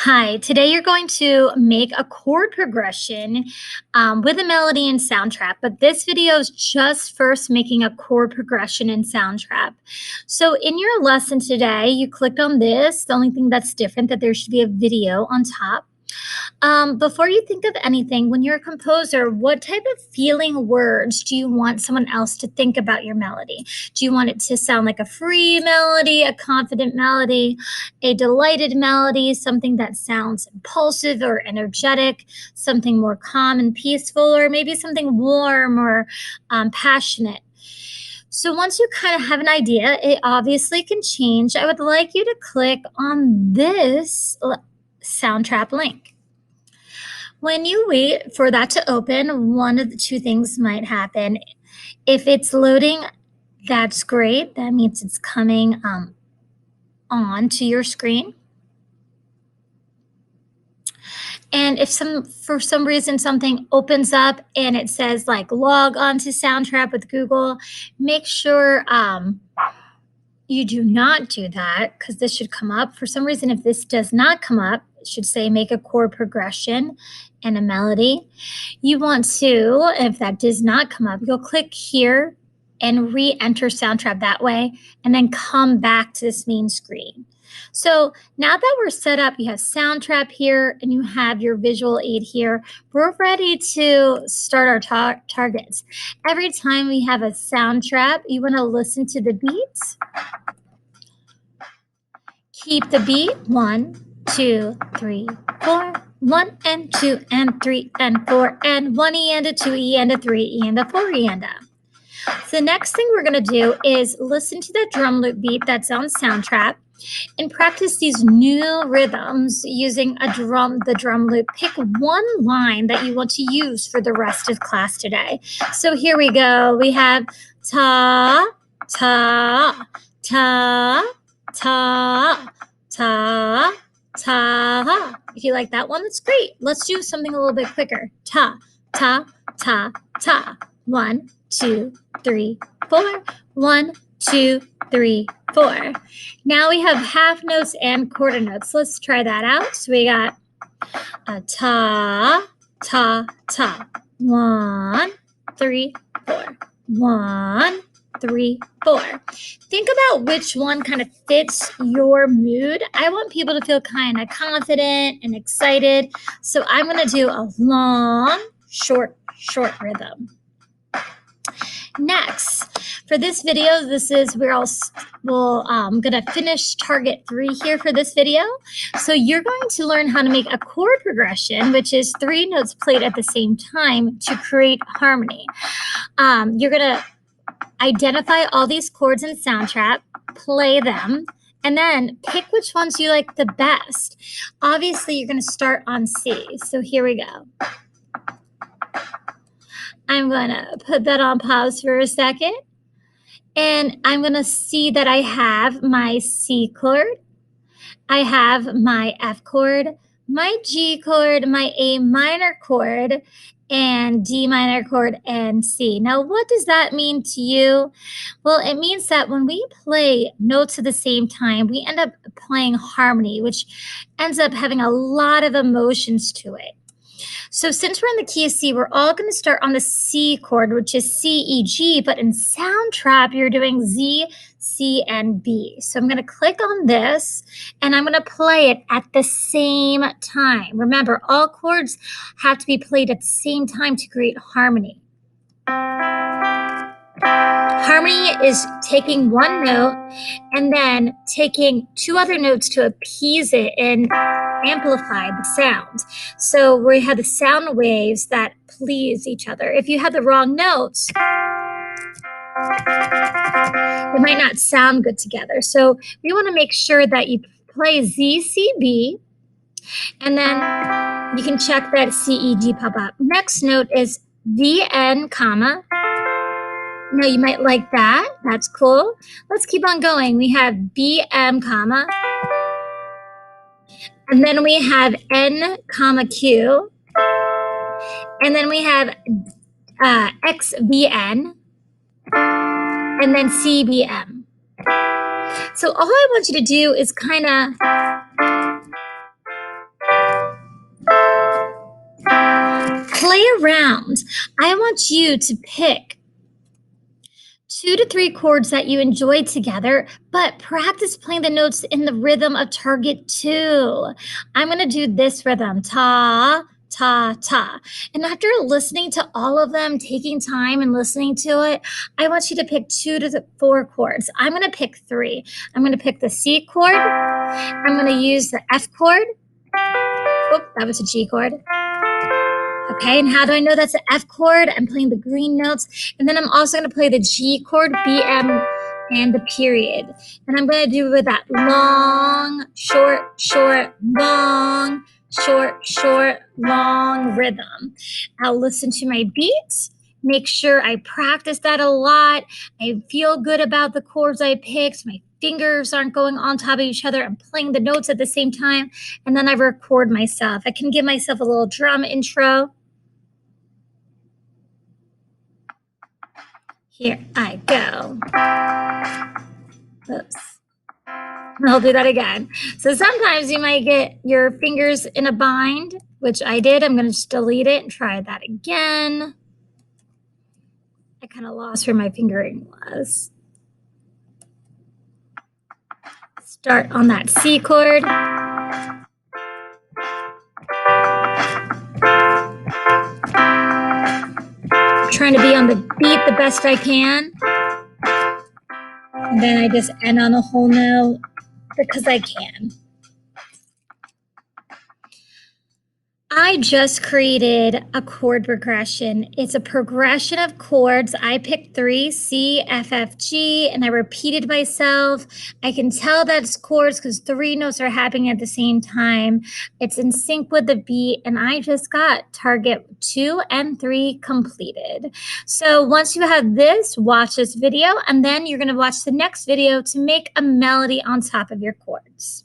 Hi, today you're going to make a chord progression with a melody in Soundtrap, but this video is just first making a chord progression in Soundtrap. So in your lesson today, you clicked on this. The only thing that's different that there should be a video on top. Before you think of anything, when you're a composer, what type of feeling words do you want someone else to think about your melody? Do you want it to sound like a free melody, a confident melody, a delighted melody, something that sounds impulsive or energetic, something more calm and peaceful, or maybe something warm or passionate? So once you kind of have an idea, it obviously can change. I would like you to click on this Soundtrap link. When you wait for that to open, one of the two things might happen. If it's loading, that's great. That means it's coming on to your screen. And if for some reason something opens up and it says like log on to Soundtrap with Google, make sure you do not do that because this should come up. For some reason, if this does not come up, it should say make a chord progression and a melody. You want to, if that does not come up, you'll click here and re-enter Soundtrap that way and then come back to this main screen. So now that we're set up, you have Soundtrap here and you have your visual aid here. We're ready to start our targets. Every time we have a Soundtrap, you want to listen to the beats. Keep the beat. 1, 2, 3, 4. 1 and 2 and 3 and 4 and 1 E and a 2 E and a 3 E and a 4 E and a. So the next thing we're going to do is listen to the drum loop beat that's on Soundtrap and practice these new rhythms using the drum loop. Pick one line that you want to use for the rest of class today. So here we go. We have ta, ta, ta, ta, ta, ta. If you like that one, that's great. Let's do something a little bit quicker. Ta, ta, ta, ta. 1, 2, 3, 4. 1, 2, 3, 4. Now we have half notes and quarter notes. Let's try that out. So we got a ta, ta, ta. 1, 3, 4. 1, 3, 4. Think about which one kind of fits your mood. I want people to feel kind of confident and excited. So I'm going to do a long, short rhythm. Next, for this video, we're going to finish target 3 here for this video. So you're going to learn how to make a chord progression, which is 3 notes played at the same time to create harmony. You're going to identify all these chords in Soundtrap, play them, and then pick which ones you like the best. Obviously, you're going to start on C. So here we go. I'm going to put that on pause for a second. And I'm going to see that I have my C chord. I have my F chord, my G chord, my A minor chord, and D minor chord and C. Now, what does that mean to you? Well, it means that when we play notes at the same time, we end up playing harmony, which ends up having a lot of emotions to it. So since we're in the key of C, we're all going to start on the C chord, which is C, E, G, but in Soundtrap, you're doing Z, C, and B. So I'm going to click on this, and I'm going to play it at the same time. Remember, all chords have to be played at the same time to create harmony. Harmony is taking one note and then taking 2 other notes to appease it and amplify the sound. So we have the sound waves that please each other. If you have the wrong notes, they might not sound good together. So we want to make sure that you play Z, C, B, and then you can check that C, E, G pop up. Next note is V, N, comma. Now you might like that. That's cool. Let's keep on going. We have B, M, comma. And then we have N, comma, Q. And then we have X, B, N. And then C, B, M. So all I want you to do is kind of play around. I want you to pick 2 to 3 chords that you enjoy together, but practice playing the notes in the rhythm of target 2. I'm going to do this rhythm, ta, ta, ta. And after listening to all of them, taking time and listening to it, I want you to pick 2 to 4 chords. I'm going to pick 3. I'm going to pick the C chord. I'm going to use the F chord. Oh, that was a G chord. Okay, and how do I know that's an F chord? I'm playing the green notes. And then I'm also going to play the G chord, B, M, and the period. And I'm going to do with that long, short, short, long, short, short, long rhythm. I'll listen to my beats. Make sure I practice that a lot. I feel good about the chords I picked. My fingers aren't going on top of each other. I'm playing the notes at the same time. And then I record myself. I can give myself a little drum intro. Here I go. Oops. I'll do that again. So sometimes you might get your fingers in a bind, which I did. I'm going to just delete it and try that again. I kind of lost where my fingering was. Start on that C chord. Trying to be on the beat the best I can. And then I just end on a whole note because I can. I just created a chord progression. It's a progression of chords. I picked 3, C, F, F, G, and I repeated myself. I can tell that's chords because 3 notes are happening at the same time. It's in sync with the beat, and I just got target 2 and 3 completed. So once you have this, watch this video, and then you're going to watch the next video to make a melody on top of your chords.